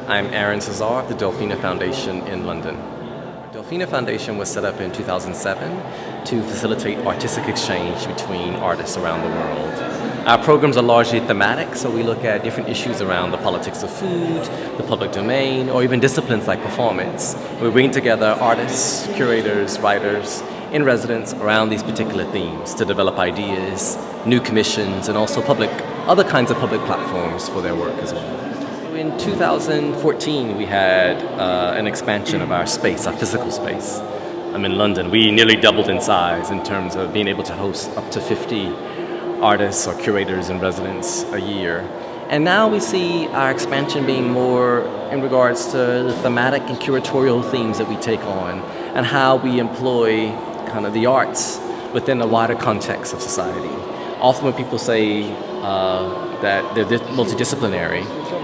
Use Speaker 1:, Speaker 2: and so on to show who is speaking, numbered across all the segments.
Speaker 1: I'm Aaron Cezar of the Delphina Foundation in London. Delphina Foundation was set up in 2007 to facilitate artistic exchange between artists around the world. Our programs are largely thematic, so we look at different issues around the politics of food, the public domain, or even disciplines like performance. We bring together artists, curators, writers, in residence around these particular themes to develop ideas, new commissions, and also other kinds of public platforms for their work as well. In 2014, we had an expansion of our space, our physical space. I'm in London. We nearly doubled in size in terms of being able to host up to 50 artists or curators in residence a year. And now we see our expansion being more in regards to the thematic and curatorial themes that we take on and how we employ kind of the arts within a wider context of society. Often when people say that they're multidisciplinary,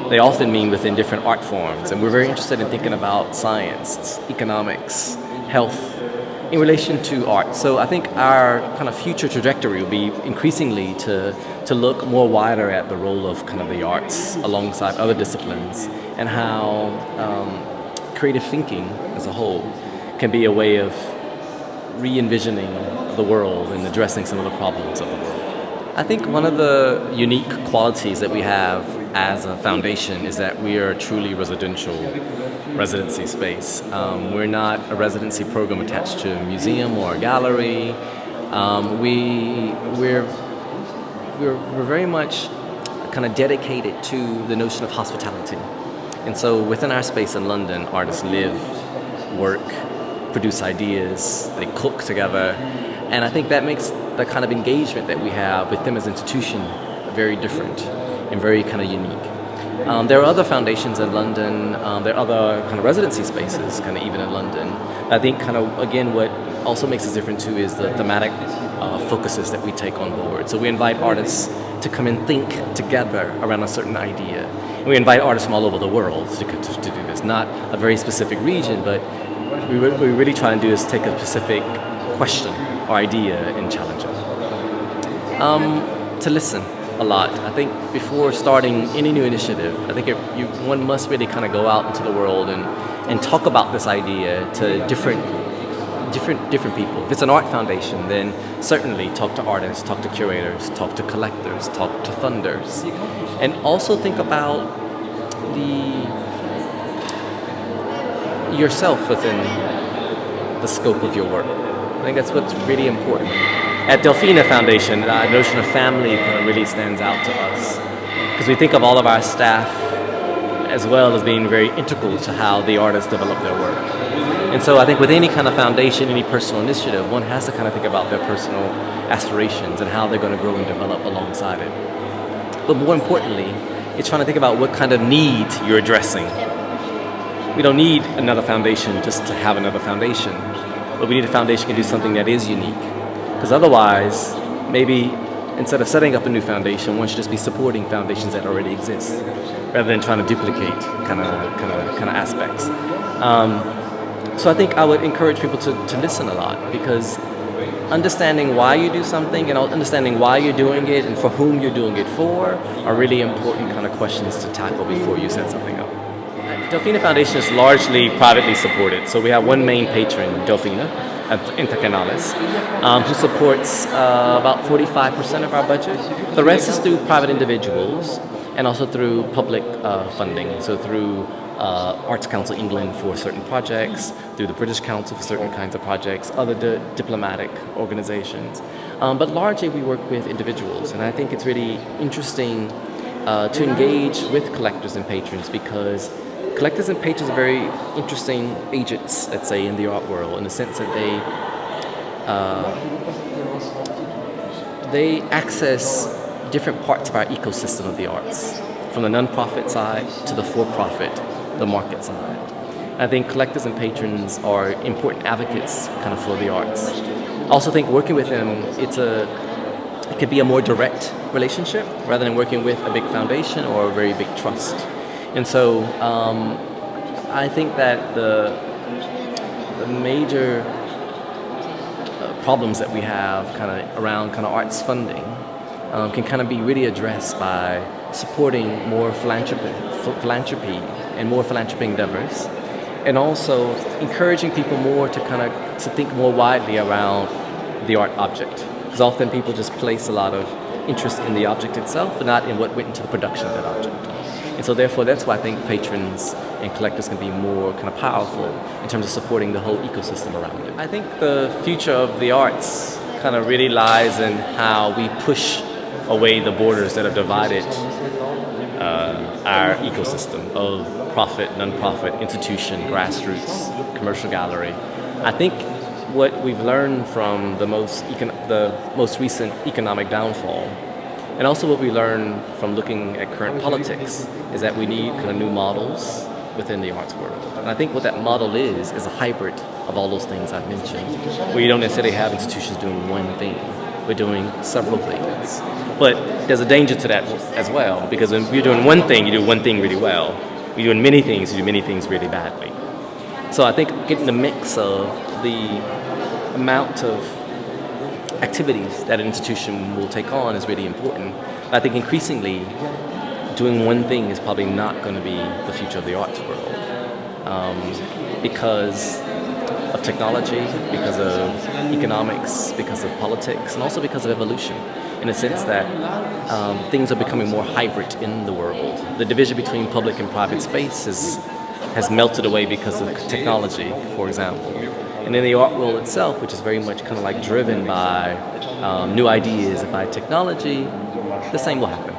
Speaker 1: they often mean within different art forms, and we're very interested in thinking about science, economics, health in relation to art. So I think our kind of future trajectory will be increasingly to look more wider at the role of kind of the arts alongside other disciplines and how creative thinking as a whole can be a way of re-envisioning the world and addressing some of the problems of the world. I think one of the unique qualities that we have as a foundation is that we are a truly residential residency space. We're not a residency program attached to a museum or a gallery. We're very much kind of dedicated to the notion of hospitality. And so within our space in London, artists live, work, produce ideas, they cook together. And I think that makes the kind of engagement that we have with them as an institution very different and very kind of unique. There are other foundations in London, there are other kind of residency spaces kind of even in London. I think kind of, again, what also makes us different too is the thematic focuses that we take on board. So we invite artists to come and think together around a certain idea. And we invite artists from all over the world to do this, not a very specific region, but what we really try and do is take a specific question or idea and challenge it. To listen a lot. I think before starting any new initiative, I think one must really kind of go out into the world and talk about this idea to different people. If it's an art foundation, then certainly talk to artists, talk to curators, talk to collectors, talk to funders, and also think about yourself within the scope of your work. I think that's what's really important. At Delphina Foundation, the notion of family kind of really stands out to us because we think of all of our staff as well as being very integral to how the artists develop their work. And so I think with any kind of foundation, any personal initiative, one has to kind of think about their personal aspirations and how they're going to grow and develop alongside it. But more importantly, it's trying to think about what kind of need you're addressing. We don't need another foundation just to have another foundation, but we need a foundation that can do something that is unique. Because otherwise, maybe instead of setting up a new foundation, one should just be supporting foundations that already exist, rather than trying to duplicate kind of aspects. So I think I would encourage people to listen a lot, because understanding why you do something and understanding why you're doing it and for whom you're doing it for are really important kind of questions to tackle before you set something up. Delphina Foundation is largely privately supported, so we have one main patron, Delphina Intercanales, who supports about 45% of our budget. The rest is through private individuals and also through public funding, so through Arts Council England for certain projects, through the British Council for certain kinds of projects, other diplomatic organizations. But largely we work with individuals, and I think it's really interesting to engage with collectors and patrons, because collectors and patrons are very interesting agents, let's say, in the art world, in the sense that they access different parts of our ecosystem of the arts, from the non-profit side to the for-profit, the market side. I think collectors and patrons are important advocates kind of for the arts. I also think working with them, it could be a more direct relationship rather than working with a big foundation or a very big trust. And so I think that the major problems that we have kind of around kind of arts funding can kind of be really addressed by supporting more philanthropy and more philanthropic endeavors, and also encouraging people more to kind of to think more widely around the art object. Because often people just place a lot of interest in the object itself, but not in what went into the production of that object. And so therefore, that's why I think patrons and collectors can be more kind of powerful in terms of supporting the whole ecosystem around it. I think the future of the arts kind of really lies in how we push away the borders that have divided our ecosystem of profit, non-profit, institution, grassroots, commercial gallery. I think what we've learned from the most recent economic downfall, and also what we learned from looking at current politics, is that we need kind of new models within the arts world. And I think what that model is a hybrid of all those things I've mentioned, where you don't necessarily have institutions doing one thing. We're doing several things. But there's a danger to that as well, because when you're doing one thing, you do one thing really well. When you're doing many things, you do many things really badly. So I think getting the mix of the amount of activities that an institution will take on is really important. But I think increasingly, doing one thing is probably not going to be the future of the arts world, because of technology, because of economics, because of politics, and also because of evolution, in a sense that things are becoming more hybrid in the world. The division between public and private space has melted away because of technology, for example. And in the art world itself, which is very much kind of like driven by new ideas and by technology, the same will happen.